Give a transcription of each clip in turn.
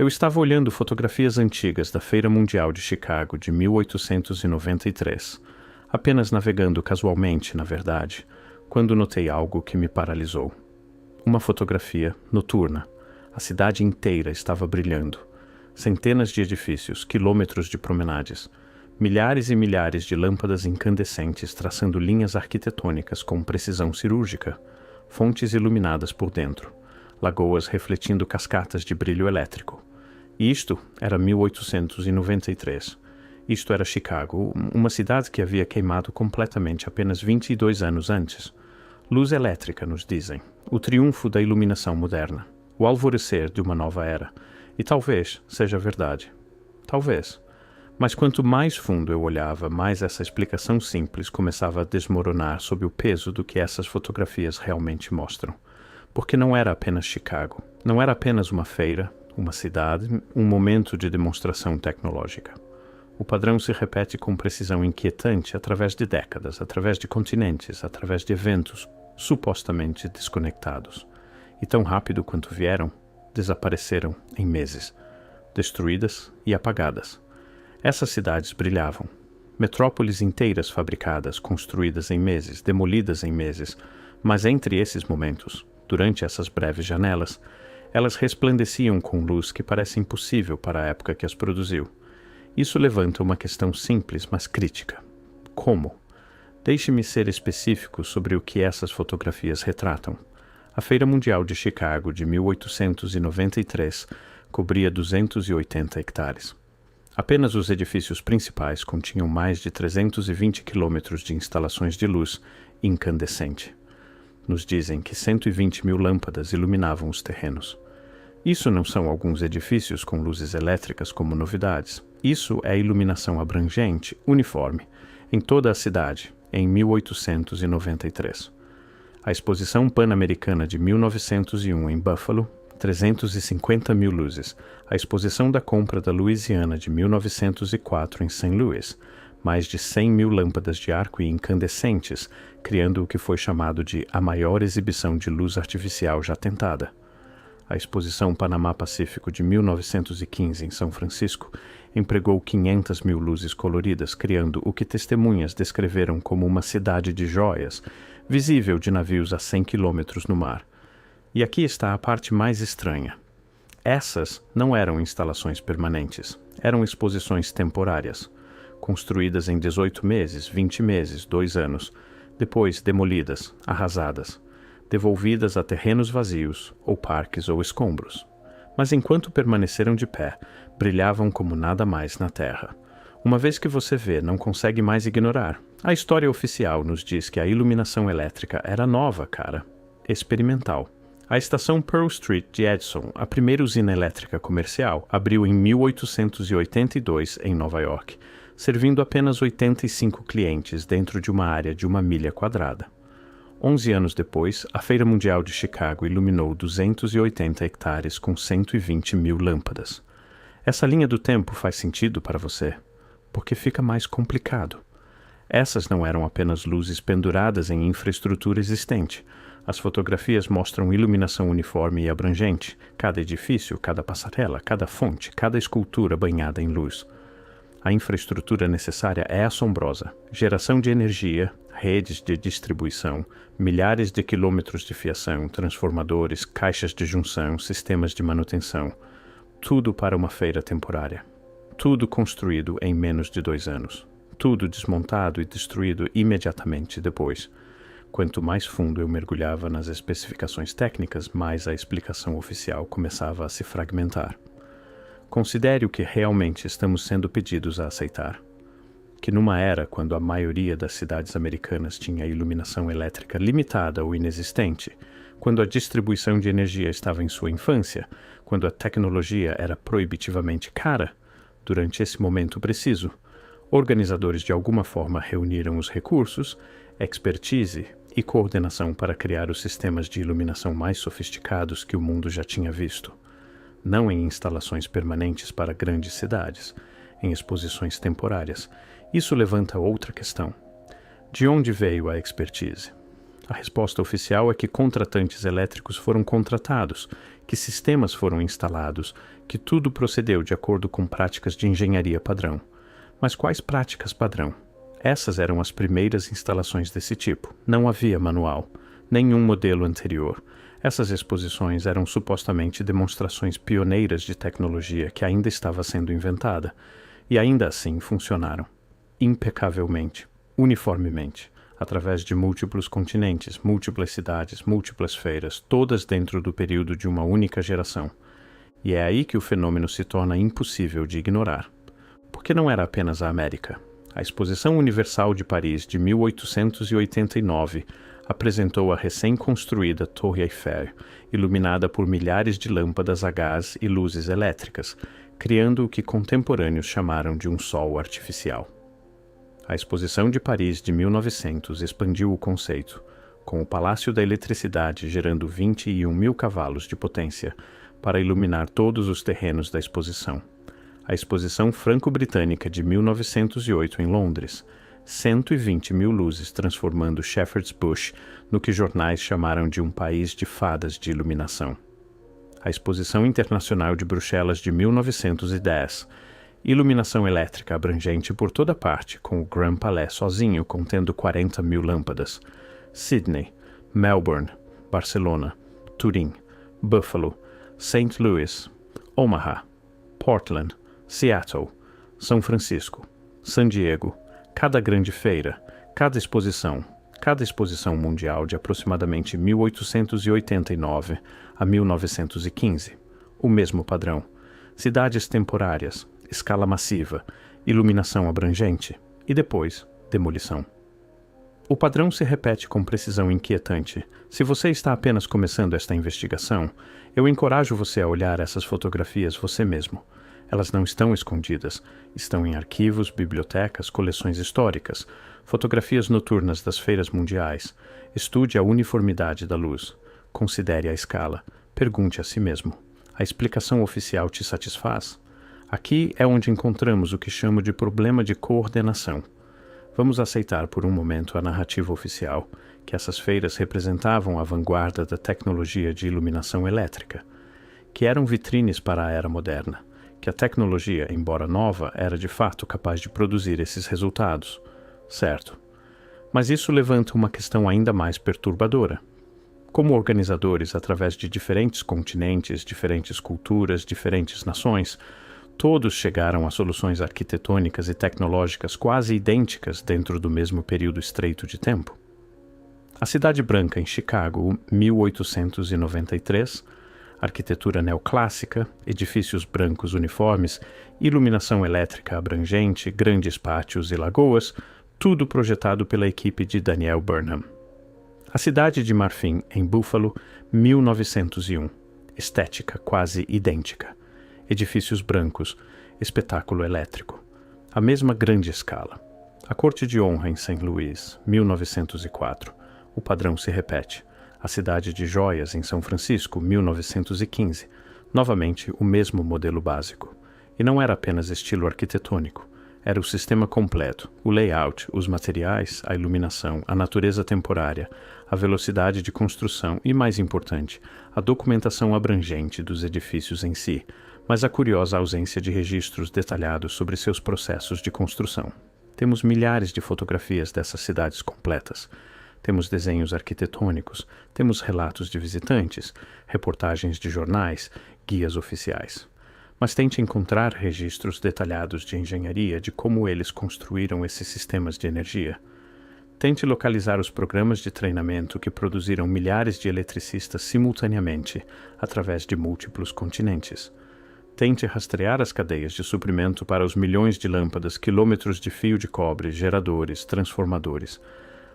Eu estava olhando fotografias antigas da Feira Mundial de Chicago de 1893, apenas navegando casualmente, na verdade, quando notei algo que me paralisou. Uma fotografia noturna. A cidade inteira estava brilhando. Centenas de edifícios, quilômetros de promenades, milhares e milhares de lâmpadas incandescentes traçando linhas arquitetônicas com precisão cirúrgica, fontes iluminadas por dentro, lagoas refletindo cascatas de brilho elétrico. E isto era 1893. Isto era Chicago, uma cidade que havia queimado completamente apenas 22 anos antes. Luz elétrica, nos dizem, o triunfo da iluminação moderna, o alvorecer de uma nova era. E talvez seja verdade. Talvez. Mas quanto mais fundo eu olhava, mais essa explicação simples começava a desmoronar sob o peso do que essas fotografias realmente mostram. Porque não era apenas Chicago. Não era apenas uma feira, uma cidade, um momento de demonstração tecnológica. O padrão se repete com precisão inquietante através de décadas, através de continentes, através de eventos supostamente desconectados. E tão rápido quanto vieram, desapareceram em meses, destruídas e apagadas. Essas cidades brilhavam. Metrópoles inteiras fabricadas, construídas em meses, demolidas em meses, mas entre esses momentos, durante essas breves janelas, elas resplandeciam com luz que parece impossível para a época que as produziu. Isso levanta uma questão simples, mas crítica. Como? Deixe-me ser específico sobre o que essas fotografias retratam. A Feira Mundial de Chicago de 1893 cobria 280 hectares. Apenas os edifícios principais continham mais de 320 quilômetros de instalações de luz incandescente. Nos dizem que 120 mil lâmpadas iluminavam os terrenos. Isso não são alguns edifícios com luzes elétricas como novidades. Isso é iluminação abrangente, uniforme, em toda a cidade, em 1893. A Exposição Pan-Americana de 1901 em Buffalo, 350 mil luzes. A Exposição da Compra da Louisiana de 1904 em St. Louis, mais de 100 mil lâmpadas de arco e incandescentes, criando o que foi chamado de a maior exibição de luz artificial já tentada. A Exposição Panamá-Pacífico de 1915 em São Francisco empregou 500 mil luzes coloridas, criando o que testemunhas descreveram como uma cidade de joias, visível de navios a 100 quilômetros no mar. E aqui está a parte mais estranha. Essas não eram instalações permanentes, eram exposições temporárias, construídas em 18 meses, 20 meses, 2 anos, depois demolidas, arrasadas, devolvidas a terrenos vazios, ou parques ou escombros. Mas enquanto permaneceram de pé, brilhavam como nada mais na terra. Uma vez que você vê, não consegue mais ignorar. A história oficial nos diz que a iluminação elétrica era nova, cara. Experimental. A estação Pearl Street de Edison, a primeira usina elétrica comercial, abriu em 1882 em Nova York, servindo apenas 85 clientes dentro de uma área de 1 milha quadrada. 11 anos depois, a Feira Mundial de Chicago iluminou 280 hectares com 120 mil lâmpadas. Essa linha do tempo faz sentido para você? Porque fica mais complicado. Essas não eram apenas luzes penduradas em infraestrutura existente. As fotografias mostram iluminação uniforme e abrangente, cada edifício, cada passarela, cada fonte, cada escultura banhada em luz. A infraestrutura necessária é assombrosa. Geração de energia, redes de distribuição, milhares de quilômetros de fiação, transformadores, caixas de junção, sistemas de manutenção. Tudo para uma feira temporária. Tudo construído em menos de 2 anos. Tudo desmontado e destruído imediatamente depois. Quanto mais fundo eu mergulhava nas especificações técnicas, mais a explicação oficial começava a se fragmentar. Considere o que realmente estamos sendo pedidos a aceitar. Que numa era quando a maioria das cidades americanas tinha iluminação elétrica limitada ou inexistente, quando a distribuição de energia estava em sua infância, quando a tecnologia era proibitivamente cara, durante esse momento preciso, organizadores de alguma forma reuniram os recursos, expertise e coordenação para criar os sistemas de iluminação mais sofisticados que o mundo já tinha visto. Não em instalações permanentes para grandes cidades, em exposições temporárias. Isso levanta outra questão. De onde veio a expertise? A resposta oficial é que contratantes elétricos foram contratados, que sistemas foram instalados, que tudo procedeu de acordo com práticas de engenharia padrão. Mas quais práticas padrão? Essas eram as primeiras instalações desse tipo. Não havia manual, nenhum modelo anterior. Essas exposições eram supostamente demonstrações pioneiras de tecnologia que ainda estava sendo inventada, e ainda assim funcionaram. Impecavelmente, uniformemente, através de múltiplos continentes, múltiplas cidades, múltiplas feiras, todas dentro do período de uma única geração. E é aí que o fenômeno se torna impossível de ignorar. Porque não era apenas a América. A Exposição Universal de Paris de 1889 apresentou a recém-construída Torre Eiffel, iluminada por milhares de lâmpadas a gás e luzes elétricas, criando o que contemporâneos chamaram de um sol artificial. A Exposição de Paris de 1900 expandiu o conceito, com o Palácio da Eletricidade gerando 21.000 cavalos de potência para iluminar todos os terrenos da exposição. A Exposição Franco-Britânica de 1908 em Londres, 120.000 luzes transformando Shepherd's Bush no que jornais chamaram de um país de fadas de iluminação. A Exposição Internacional de Bruxelas de 1910, iluminação elétrica abrangente por toda parte, com o Grand Palais sozinho contendo 40.000 lâmpadas. Sydney, Melbourne, Barcelona, Turim, Buffalo, St. Louis, Omaha, Portland, Seattle, São Francisco, San Diego, cada grande feira, cada exposição mundial de aproximadamente 1889 a 1915, o mesmo padrão, cidades temporárias, escala massiva, iluminação abrangente e depois demolição. O padrão se repete com precisão inquietante. Se você está apenas começando esta investigação, eu encorajo você a olhar essas fotografias você mesmo. Elas não estão escondidas, estão em arquivos, bibliotecas, coleções históricas, fotografias noturnas das feiras mundiais. Estude a uniformidade da luz. Considere a escala. Pergunte a si mesmo. A explicação oficial te satisfaz? Aqui é onde encontramos o que chamo de problema de coordenação. Vamos aceitar por um momento a narrativa oficial, que essas feiras representavam a vanguarda da tecnologia de iluminação elétrica, que eram vitrines para a era moderna, que a tecnologia, embora nova, era de fato capaz de produzir esses resultados. Certo. Mas isso levanta uma questão ainda mais perturbadora. Como organizadores, através de diferentes continentes, diferentes culturas, diferentes nações, todos chegaram a soluções arquitetônicas e tecnológicas quase idênticas dentro do mesmo período estreito de tempo. A Cidade Branca, em Chicago, 1893, arquitetura neoclássica, edifícios brancos uniformes, iluminação elétrica abrangente, grandes pátios e lagoas, tudo projetado pela equipe de Daniel Burnham. A Cidade de Marfim, em Buffalo, 1901, estética quase idêntica. Edifícios brancos, espetáculo elétrico. A mesma grande escala. A Corte de Honra em St. Louis, 1904. O padrão se repete. A Cidade de Joias em São Francisco, 1915. Novamente, o mesmo modelo básico. E não era apenas estilo arquitetônico. Era o sistema completo, o layout, os materiais, a iluminação, a natureza temporária, a velocidade de construção e, mais importante, a documentação abrangente dos edifícios em si, mas a curiosa ausência de registros detalhados sobre seus processos de construção. Temos milhares de fotografias dessas cidades completas. Temos desenhos arquitetônicos, temos relatos de visitantes, reportagens de jornais, guias oficiais. Mas tente encontrar registros detalhados de engenharia de como eles construíram esses sistemas de energia. Tente localizar os programas de treinamento que produziram milhares de eletricistas simultaneamente, através de múltiplos continentes. Tente rastrear as cadeias de suprimento para os milhões de lâmpadas, quilômetros de fio de cobre, geradores, transformadores.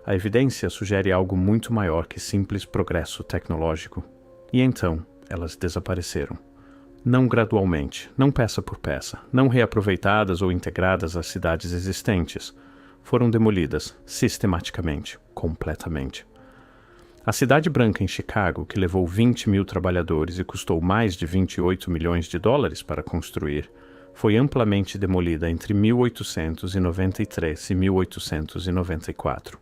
A evidência sugere algo muito maior que simples progresso tecnológico. E então, elas desapareceram. Não gradualmente, não peça por peça, não reaproveitadas ou integradas às cidades existentes. Foram demolidas, sistematicamente, completamente. A Cidade Branca em Chicago, que levou 20.000 trabalhadores e custou mais de 28 milhões de dólares para construir, foi amplamente demolida entre 1893 e 1894.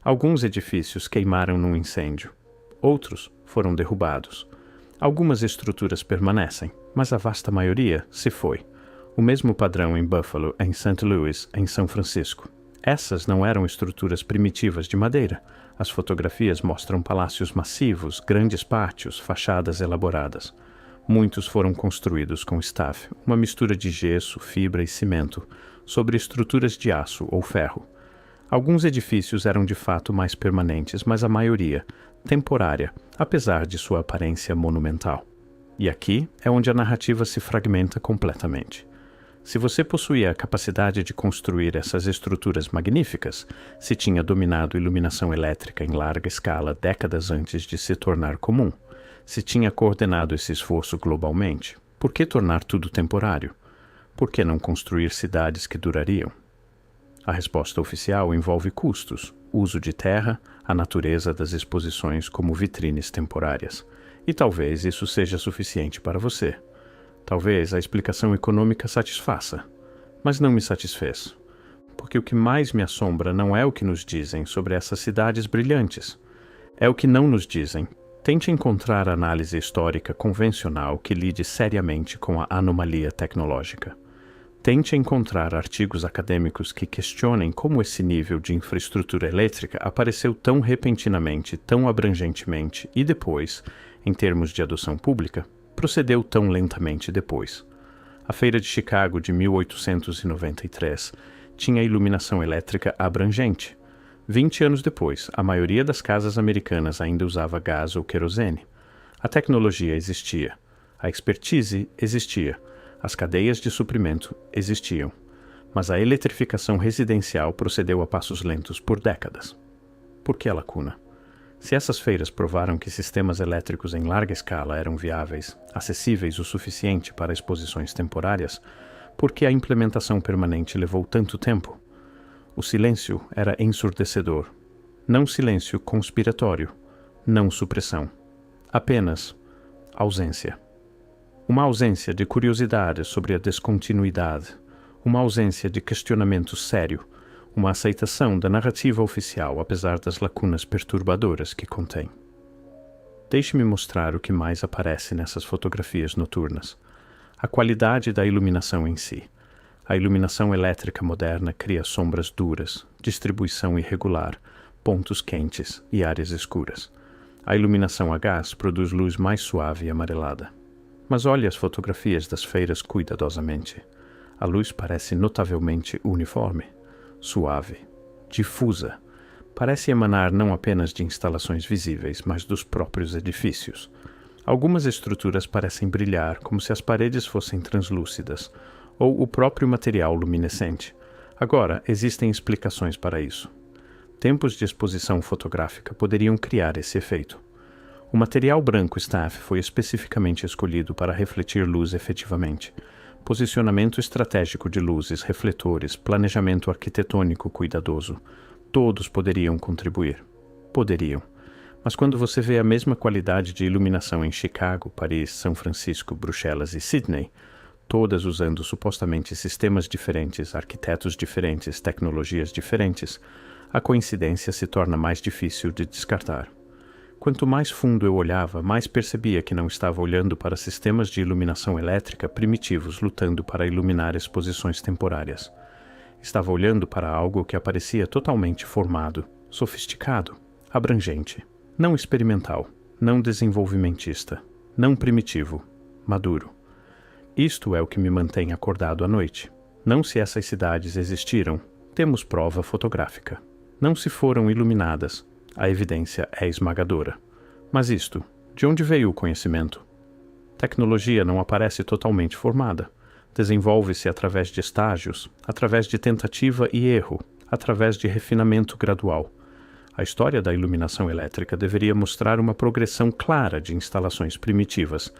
Alguns edifícios queimaram num incêndio. Outros foram derrubados. Algumas estruturas permanecem, mas a vasta maioria se foi. O mesmo padrão em Buffalo, em St. Louis, em São Francisco. Essas não eram estruturas primitivas de madeira. As fotografias mostram palácios massivos, grandes pátios, fachadas elaboradas. Muitos foram construídos com staff, uma mistura de gesso, fibra e cimento, sobre estruturas de aço ou ferro. Alguns edifícios eram de fato mais permanentes, mas a maioria, temporária, apesar de sua aparência monumental. E aqui é onde a narrativa se fragmenta completamente. Se você possuía a capacidade de construir essas estruturas magníficas, se tinha dominado iluminação elétrica em larga escala décadas antes de se tornar comum, se tinha coordenado esse esforço globalmente, por que tornar tudo temporário? Por que não construir cidades que durariam? A resposta oficial envolve custos, uso de terra, a natureza das exposições como vitrines temporárias. E talvez isso seja suficiente para você. Talvez a explicação econômica satisfaça, mas não me satisfez. Porque o que mais me assombra não é o que nos dizem sobre essas cidades brilhantes. É o que não nos dizem. Tente encontrar análise histórica convencional que lide seriamente com a anomalia tecnológica. Tente encontrar artigos acadêmicos que questionem como esse nível de infraestrutura elétrica apareceu tão repentinamente, tão abrangentemente e depois, em termos de adoção pública, procedeu tão lentamente depois. A Feira de Chicago de 1893 tinha iluminação elétrica abrangente. 20 anos depois, a maioria das casas americanas ainda usava gás ou querosene. A tecnologia existia, a expertise existia, as cadeias de suprimento existiam, mas a eletrificação residencial procedeu a passos lentos por décadas. Por que a lacuna? Se essas feiras provaram que sistemas elétricos em larga escala eram viáveis, acessíveis o suficiente para exposições temporárias, por que a implementação permanente levou tanto tempo? O silêncio era ensurdecedor. Não silêncio conspiratório, não supressão. Apenas ausência. Uma ausência de curiosidade sobre a descontinuidade, uma ausência de questionamento sério, uma aceitação da narrativa oficial apesar das lacunas perturbadoras que contém. Deixe-me mostrar o que mais aparece nessas fotografias noturnas. A qualidade da iluminação em si. A iluminação elétrica moderna cria sombras duras, distribuição irregular, pontos quentes e áreas escuras. A iluminação a gás produz luz mais suave e amarelada. Mas olhe as fotografias das feiras cuidadosamente. A luz parece notavelmente uniforme, suave, difusa. Parece emanar não apenas de instalações visíveis, mas dos próprios edifícios. Algumas estruturas parecem brilhar como se as paredes fossem translúcidas, ou o próprio material luminescente. Agora, existem explicações para isso. Tempos de exposição fotográfica poderiam criar esse efeito. O material branco staff foi especificamente escolhido para refletir luz efetivamente. Posicionamento estratégico de luzes, refletores, planejamento arquitetônico cuidadoso. Todos poderiam contribuir. Poderiam. Mas quando você vê a mesma qualidade de iluminação em Chicago, Paris, São Francisco, Bruxelas e Sydney, todas usando supostamente sistemas diferentes, arquitetos diferentes, tecnologias diferentes, a coincidência se torna mais difícil de descartar. Quanto mais fundo eu olhava, mais percebia que não estava olhando para sistemas de iluminação elétrica primitivos lutando para iluminar exposições temporárias. Estava olhando para algo que aparecia totalmente formado, sofisticado, abrangente, não experimental, não desenvolvimentista, não primitivo, maduro. Isto é o que me mantém acordado à noite. Não se essas cidades existiram, temos prova fotográfica. Não se foram iluminadas, a evidência é esmagadora. Mas isto, de onde veio o conhecimento? Tecnologia não aparece totalmente formada. Desenvolve-se através de estágios, através de tentativa e erro, através de refinamento gradual. A história da iluminação elétrica deveria mostrar uma progressão clara de instalações primitivas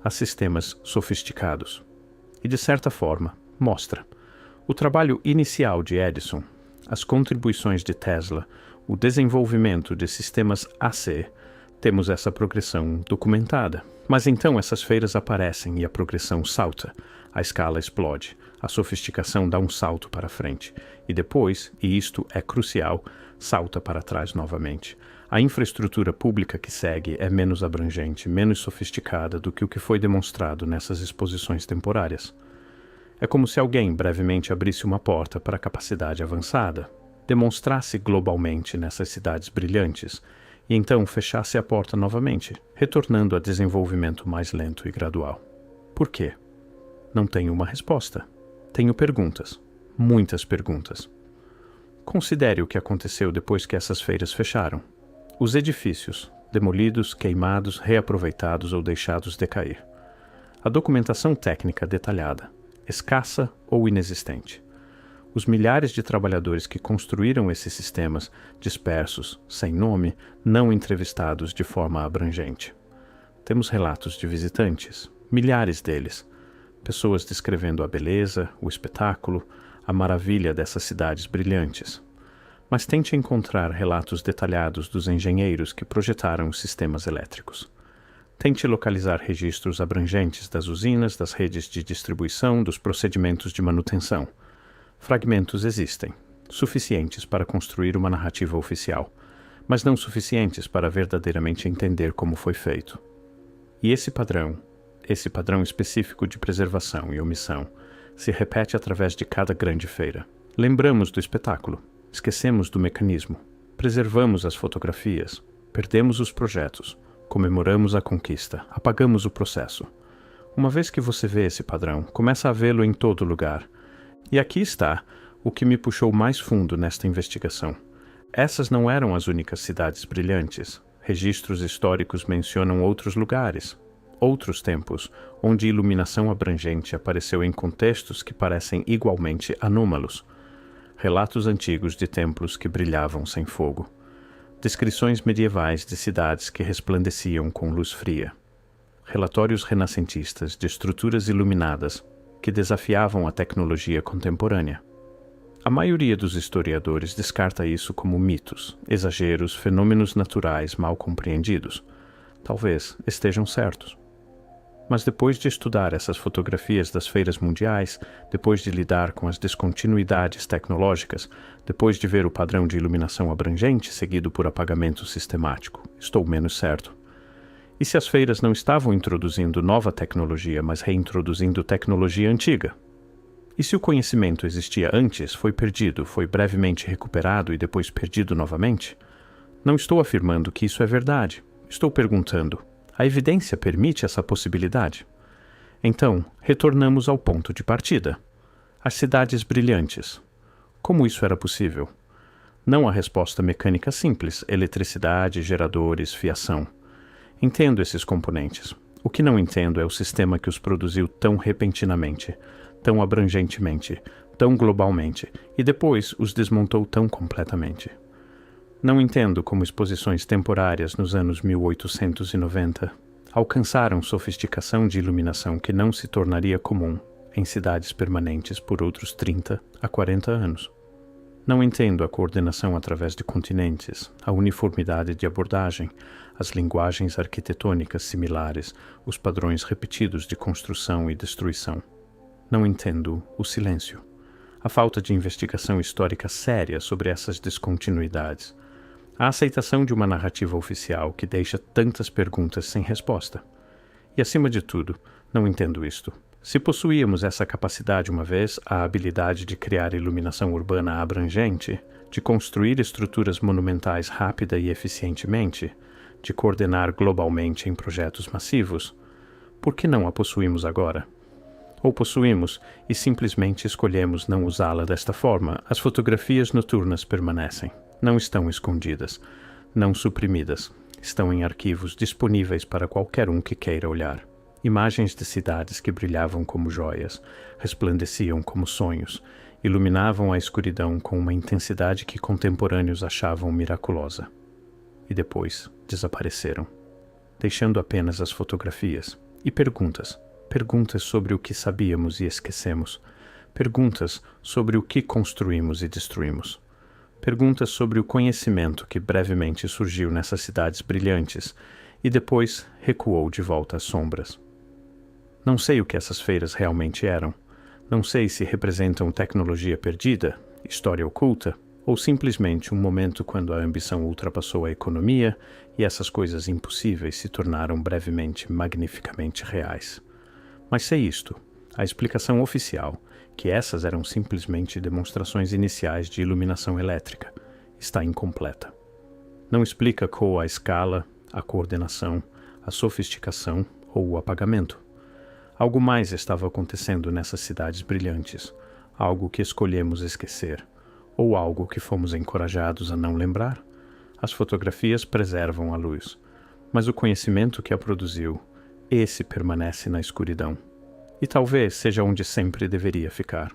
a sistemas sofisticados. E, de certa forma, mostra. O trabalho inicial de Edison, as contribuições de Tesla, o desenvolvimento de sistemas AC, temos essa progressão documentada. Mas então essas feiras aparecem e a progressão salta, a escala explode, a sofisticação dá um salto para frente. E depois, e isto é crucial, salta para trás novamente. A infraestrutura pública que segue é menos abrangente, menos sofisticada do que o que foi demonstrado nessas exposições temporárias. É como se alguém brevemente abrisse uma porta para a capacidade avançada, demonstrasse globalmente nessas cidades brilhantes, e então fechasse a porta novamente, retornando a desenvolvimento mais lento e gradual. Por quê? Não tenho uma resposta. Tenho perguntas. Muitas perguntas. Considere o que aconteceu depois que essas feiras fecharam. Os edifícios, demolidos, queimados, reaproveitados ou deixados decair. A documentação técnica detalhada, escassa ou inexistente. Os milhares de trabalhadores que construíram esses sistemas, dispersos, sem nome, não entrevistados de forma abrangente. Temos relatos de visitantes, milhares deles, pessoas descrevendo a beleza, o espetáculo, a maravilha dessas cidades brilhantes. Mas tente encontrar relatos detalhados dos engenheiros que projetaram os sistemas elétricos. Tente localizar registros abrangentes das usinas, das redes de distribuição, dos procedimentos de manutenção. Fragmentos existem, suficientes para construir uma narrativa oficial, mas não suficientes para verdadeiramente entender como foi feito. E esse padrão específico de preservação e omissão, se repete através de cada grande feira. Lembramos do espetáculo, esquecemos do mecanismo, preservamos as fotografias, perdemos os projetos, comemoramos a conquista, apagamos o processo. Uma vez que você vê esse padrão, começa a vê-lo em todo lugar. E aqui está o que me puxou mais fundo nesta investigação. Essas não eram as únicas cidades brilhantes. Registros históricos mencionam outros lugares, outros tempos, onde iluminação abrangente apareceu em contextos que parecem igualmente anômalos. Relatos antigos de templos que brilhavam sem fogo. Descrições medievais de cidades que resplandeciam com luz fria. Relatórios renascentistas de estruturas iluminadas que desafiavam a tecnologia contemporânea. A maioria dos historiadores descarta isso como mitos, exageros, fenômenos naturais mal compreendidos. Talvez estejam certos. Mas depois de estudar essas fotografias das feiras mundiais, depois de lidar com as descontinuidades tecnológicas, depois de ver o padrão de iluminação abrangente seguido por apagamento sistemático, estou menos certo. E se as feiras não estavam introduzindo nova tecnologia, mas reintroduzindo tecnologia antiga? E se o conhecimento existia antes, foi perdido, foi brevemente recuperado e depois perdido novamente? Não estou afirmando que isso é verdade. Estou perguntando: a evidência permite essa possibilidade? Então, retornamos ao ponto de partida. As cidades brilhantes. Como isso era possível? Não a resposta mecânica simples, eletricidade, geradores, fiação. Entendo esses componentes. O que não entendo é o sistema que os produziu tão repentinamente, tão abrangentemente, tão globalmente, e depois os desmontou tão completamente. Não entendo como exposições temporárias nos anos 1890 alcançaram sofisticação de iluminação que não se tornaria comum em cidades permanentes por outros 30 a 40 anos. Não entendo a coordenação através de continentes, a uniformidade de abordagem, as linguagens arquitetônicas similares, os padrões repetidos de construção e destruição. Não entendo o silêncio, a falta de investigação histórica séria sobre essas descontinuidades, a aceitação de uma narrativa oficial que deixa tantas perguntas sem resposta. E, acima de tudo, não entendo isto. Se possuíamos essa capacidade uma vez, a habilidade de criar iluminação urbana abrangente, de construir estruturas monumentais rápida e eficientemente, de coordenar globalmente em projetos massivos, por que não a possuímos agora? Ou possuímos e simplesmente escolhemos não usá-la desta forma? As fotografias noturnas permanecem. Não estão escondidas, não suprimidas. Estão em arquivos disponíveis para qualquer um que queira olhar. Imagens de cidades que brilhavam como joias, resplandeciam como sonhos, iluminavam a escuridão com uma intensidade que contemporâneos achavam miraculosa. E depois desapareceram, deixando apenas as fotografias e perguntas. Perguntas sobre o que sabíamos e esquecemos. Perguntas sobre o que construímos e destruímos. Perguntas sobre o conhecimento que brevemente surgiu nessas cidades brilhantes e depois recuou de volta às sombras. Não sei o que essas feiras realmente eram. Não sei se representam tecnologia perdida, história oculta Ou simplesmente um momento quando a ambição ultrapassou a economia e essas coisas impossíveis se tornaram brevemente magnificamente reais? Mas sei isto, a explicação oficial, que essas eram simplesmente demonstrações iniciais de iluminação elétrica, está incompleta. Não explica a escala, a coordenação, a sofisticação ou o apagamento. Algo mais estava acontecendo nessas cidades brilhantes, algo que escolhemos esquecer, ou algo que fomos encorajados a não lembrar. As fotografias preservam a luz, mas o conhecimento que a produziu, esse permanece na escuridão. E talvez seja onde sempre deveria ficar.